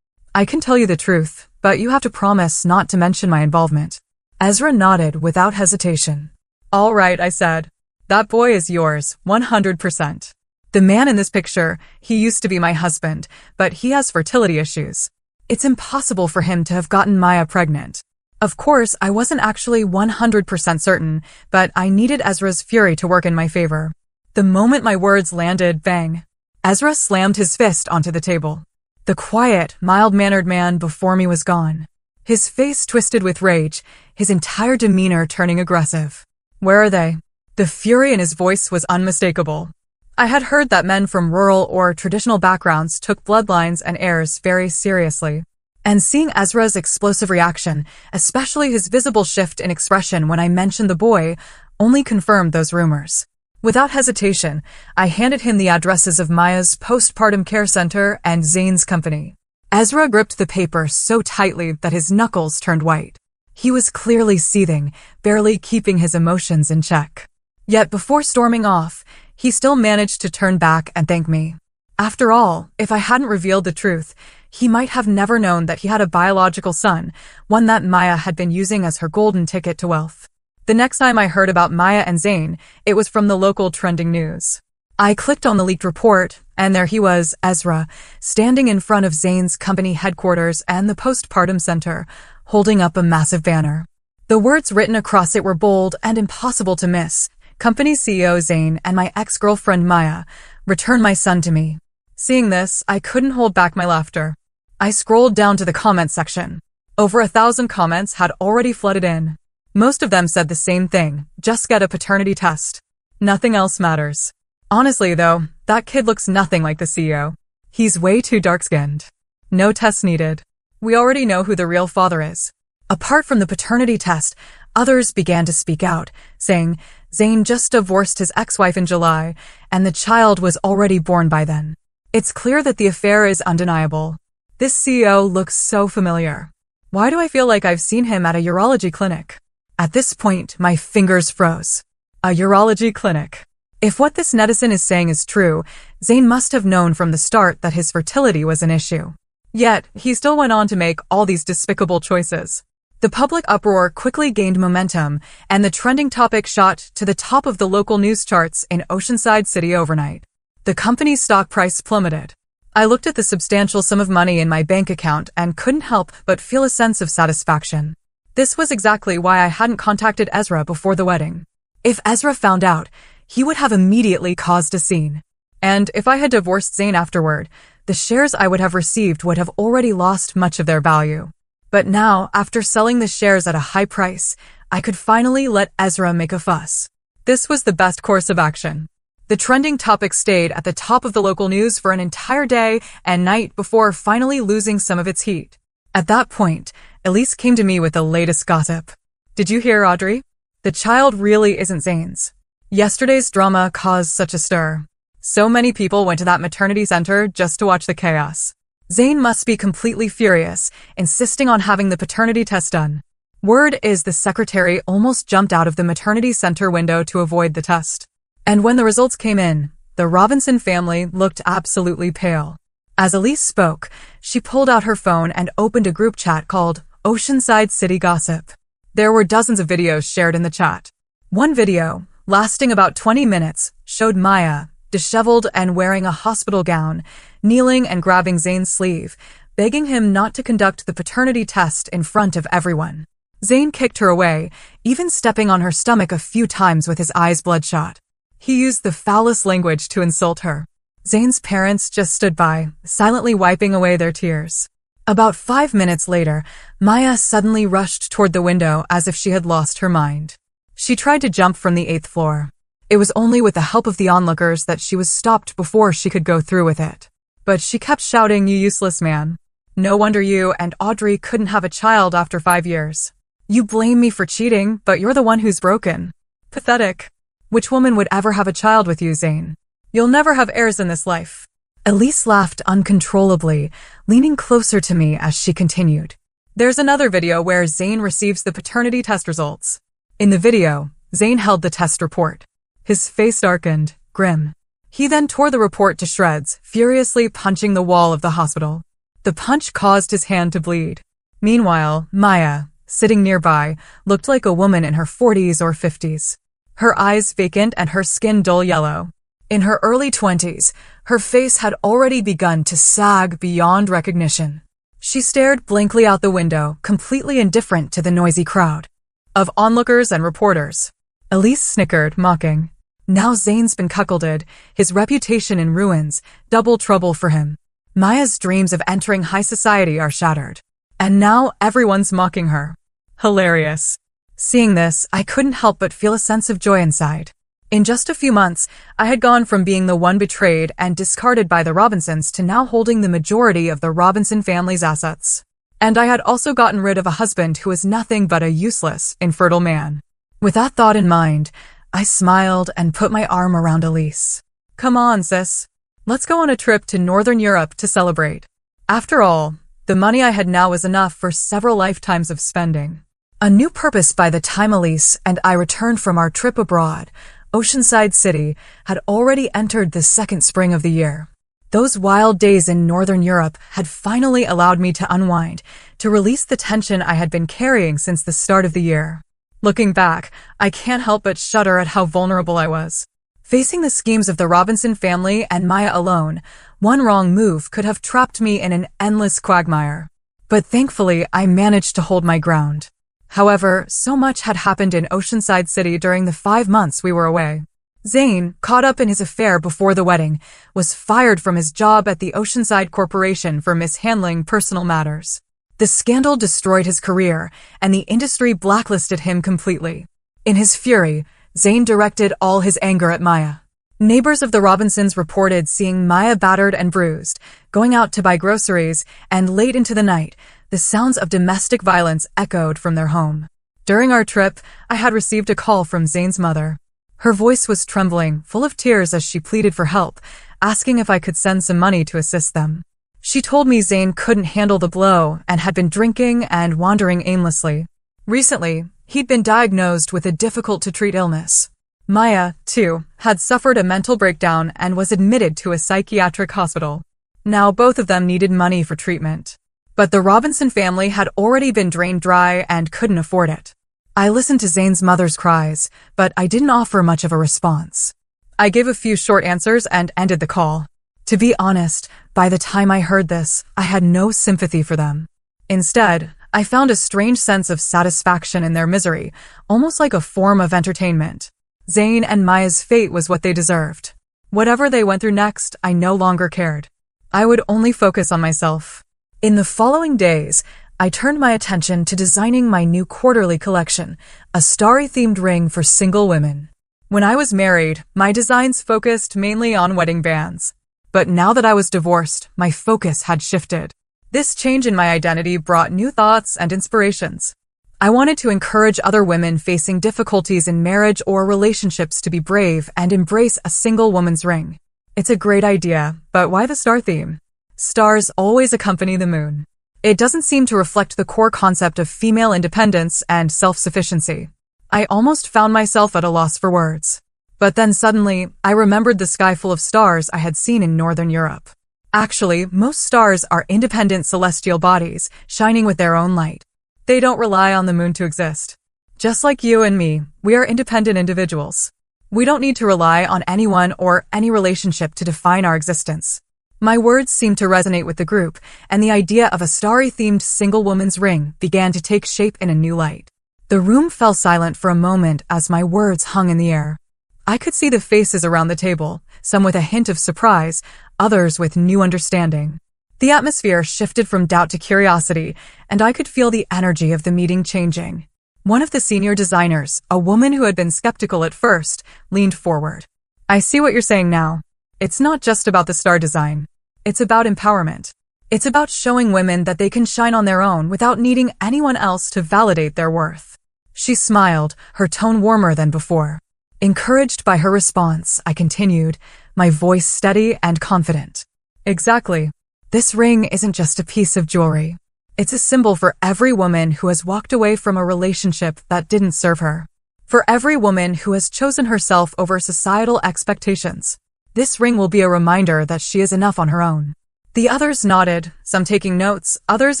I can tell you the truth, but you have to promise not to mention my involvement. Ezra nodded without hesitation. All right, I said. That boy is yours, 100%. The man in this picture, he used to be my husband, but he has fertility issues. It's impossible for him to have gotten Maya pregnant. Of course, I wasn't actually 100% certain, but I needed Ezra's fury to work in my favor. The moment my words landed, bang. Ezra slammed his fist onto the table. The quiet, mild-mannered man before me was gone. His face twisted with rage, his entire demeanor turning aggressive. Where are they? The fury in his voice was unmistakable. I had heard that men from rural or traditional backgrounds took bloodlines and heirs very seriously. And seeing Ezra's explosive reaction, especially his visible shift in expression when I mentioned the boy, only confirmed those rumors. Without hesitation, I handed him the addresses of Maya's postpartum care center and Zane's company. Ezra gripped the paper so tightly that his knuckles turned white. He was clearly seething, barely keeping his emotions in check. Yet before storming off, he still managed to turn back and thank me. After all, if I hadn't revealed the truth, he might have never known that he had a biological son, one that Maya had been using as her golden ticket to wealth. The next time I heard about Maya and Zane, it was from the local trending news. I clicked on the leaked report, and there he was, Ezra, standing in front of Zane's company headquarters and the postpartum center, holding up a massive banner. The words written across it were bold and impossible to miss. Company CEO Zane and my ex-girlfriend Maya, return my son to me. Seeing this, I couldn't hold back my laughter. I scrolled down to the comments section. Over 1,000 comments had already flooded in. Most of them said the same thing, just get a paternity test. Nothing else matters. Honestly though, that kid looks nothing like the CEO. He's way too dark-skinned. No test needed. We already know who the real father is. Apart from the paternity test, others began to speak out, saying Zane just divorced his ex-wife in July, and the child was already born by then. It's clear that the affair is undeniable. This CEO looks so familiar. Why do I feel like I've seen him at a urology clinic? At this point, my fingers froze. A urology clinic. If what this netizen is saying is true, Zane must have known from the start that his fertility was an issue. Yet, he still went on to make all these despicable choices. The public uproar quickly gained momentum, and the trending topic shot to the top of the local news charts in Oceanside City overnight. The company's stock price plummeted. I looked at the substantial sum of money in my bank account and couldn't help but feel a sense of satisfaction. This was exactly why I hadn't contacted Ezra before the wedding. If Ezra found out, he would have immediately caused a scene. And if I had divorced Zane afterward, the shares I would have received would have already lost much of their value. But now, after selling the shares at a high price, I could finally let Ezra make a fuss. This was the best course of action. The trending topic stayed at the top of the local news for an entire day and night before finally losing some of its heat. At that point, Elise came to me with the latest gossip. Did you hear, Audrey? The child really isn't Zane's. Yesterday's drama caused such a stir. So many people went to that maternity center just to watch the chaos. Zane must be completely furious, insisting on having the paternity test done. Word is the secretary almost jumped out of the maternity center window to avoid the test. And when the results came in, the Robinson family looked absolutely pale. As Elise spoke, she pulled out her phone and opened a group chat called Oceanside City Gossip. There were dozens of videos shared in the chat. One video, lasting about 20 minutes, showed Maya, disheveled and wearing a hospital gown, kneeling and grabbing Zane's sleeve, begging him not to conduct the paternity test in front of everyone. Zane kicked her away, even stepping on her stomach a few times with his eyes bloodshot. He used the foulest language to insult her. Zane's parents just stood by, silently wiping away their tears. About 5 minutes later, Maya suddenly rushed toward the window as if she had lost her mind. She tried to jump from the 8th floor. It was only with the help of the onlookers that she was stopped before she could go through with it. But she kept shouting, "You useless man. No wonder you and Audrey couldn't have a child after 5 years. You blame me for cheating, but you're the one who's broken. Pathetic. Which woman would ever have a child with you, Zane? You'll never have heirs in this life." Elise laughed uncontrollably, leaning closer to me as she continued. There's another video where Zane receives the paternity test results. In the video, Zane held the test report. His face darkened, grim. He then tore the report to shreds, furiously punching the wall of the hospital. The punch caused his hand to bleed. Meanwhile, Maya, sitting nearby, looked like a woman in her 40s or 50s. Her eyes vacant and her skin dull yellow. In her early 20s, her face had already begun to sag beyond recognition. She stared blankly out the window, completely indifferent to the noisy crowd of onlookers and reporters. Elise snickered, mocking. Now Zane's been cuckolded, his reputation in ruins, double trouble for him. Maya's dreams of entering high society are shattered. And now everyone's mocking her. Hilarious. Seeing this, I couldn't help but feel a sense of joy inside. In just a few months, I had gone from being the one betrayed and discarded by the Robinsons to now holding the majority of the Robinson family's assets. And I had also gotten rid of a husband who was nothing but a useless, infertile man. With that thought in mind, I smiled and put my arm around Elise. Come on, sis. Let's go on a trip to Northern Europe to celebrate. After all, the money I had now was enough for several lifetimes of spending. A new purpose by the time Elise and I returned from our trip abroad, Oceanside City had already entered the second spring of the year. Those wild days in Northern Europe had finally allowed me to unwind, to release the tension I had been carrying since the start of the year. Looking back, I can't help but shudder at how vulnerable I was. Facing the schemes of the Robinson family and Maya alone, one wrong move could have trapped me in an endless quagmire. But thankfully, I managed to hold my ground. However, so much had happened in Oceanside City during the 5 months we were away. Zane, caught up in his affair before the wedding, was fired from his job at the Oceanside Corporation for mishandling personal matters. The scandal destroyed his career, and the industry blacklisted him completely. In his fury, Zane directed all his anger at Maya. Neighbors of the Robinsons reported seeing Maya battered and bruised, going out to buy groceries, and late into the night, the sounds of domestic violence echoed from their home. During our trip, I had received a call from Zane's mother. Her voice was trembling, full of tears as she pleaded for help, asking if I could send some money to assist them. She told me Zane couldn't handle the blow and had been drinking and wandering aimlessly. Recently, he'd been diagnosed with a difficult-to-treat illness. Maya, too, had suffered a mental breakdown and was admitted to a psychiatric hospital. Now both of them needed money for treatment. But the Robinson family had already been drained dry and couldn't afford it. I listened to Zane's mother's cries, but I didn't offer much of a response. I gave a few short answers and ended the call. To be honest, by the time I heard this, I had no sympathy for them. Instead, I found a strange sense of satisfaction in their misery, almost like a form of entertainment. Zane and Maya's fate was what they deserved. Whatever they went through next, I no longer cared. I would only focus on myself. In the following days, I turned my attention to designing my new quarterly collection, a starry-themed ring for single women. When I was married, my designs focused mainly on wedding bands. But now that I was divorced, my focus had shifted. This change in my identity brought new thoughts and inspirations. I wanted to encourage other women facing difficulties in marriage or relationships to be brave and embrace a single woman's ring. It's a great idea, but why the star theme? Stars always accompany the moon. It doesn't seem to reflect the core concept of female independence and self-sufficiency. I almost found myself at a loss for words. But then suddenly, I remembered the sky full of stars I had seen in Northern Europe. Actually, most stars are independent celestial bodies, shining with their own light. They don't rely on the moon to exist. Just like you and me, we are independent individuals. We don't need to rely on anyone or any relationship to define our existence. My words seemed to resonate with the group, and the idea of a starry-themed single woman's ring began to take shape in a new light. The room fell silent for a moment as my words hung in the air. I could see the faces around the table, some with a hint of surprise, others with new understanding. The atmosphere shifted from doubt to curiosity, and I could feel the energy of the meeting changing. One of the senior designers, a woman who had been skeptical at first, leaned forward. I see what you're saying now. It's not just about the star design. It's about empowerment. It's about showing women that they can shine on their own without needing anyone else to validate their worth. She smiled, her tone warmer than before. Encouraged by her response, I continued, my voice steady and confident. Exactly. This ring isn't just a piece of jewelry. It's a symbol for every woman who has walked away from a relationship that didn't serve her. For every woman who has chosen herself over societal expectations. This ring will be a reminder that she is enough on her own. The others nodded, some taking notes, others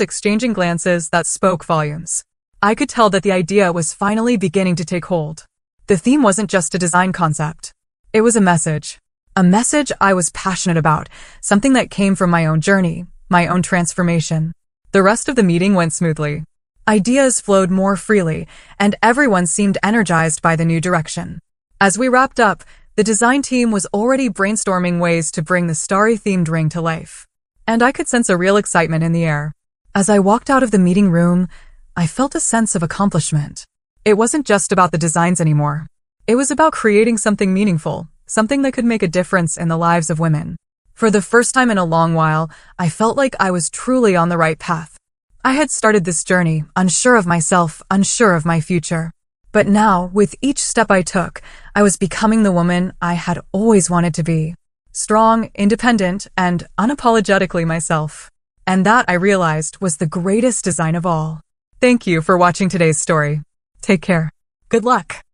exchanging glances that spoke volumes. I could tell that the idea was finally beginning to take hold. The theme wasn't just a design concept. It was a message. A message I was passionate about, something that came from my own journey, my own transformation. The rest of the meeting went smoothly. Ideas flowed more freely, and everyone seemed energized by the new direction. As we wrapped up, the design team was already brainstorming ways to bring the starry-themed ring to life. And I could sense a real excitement in the air. As I walked out of the meeting room, I felt a sense of accomplishment. It wasn't just about the designs anymore. It was about creating something meaningful, something that could make a difference in the lives of women. For the first time in a long while, I felt like I was truly on the right path. I had started this journey, unsure of myself, unsure of my future. But now, with each step I took, I was becoming the woman I had always wanted to be. Strong, independent, and unapologetically myself. And that, I realized, was the greatest design of all. Thank you for watching today's story. Take care. Good luck.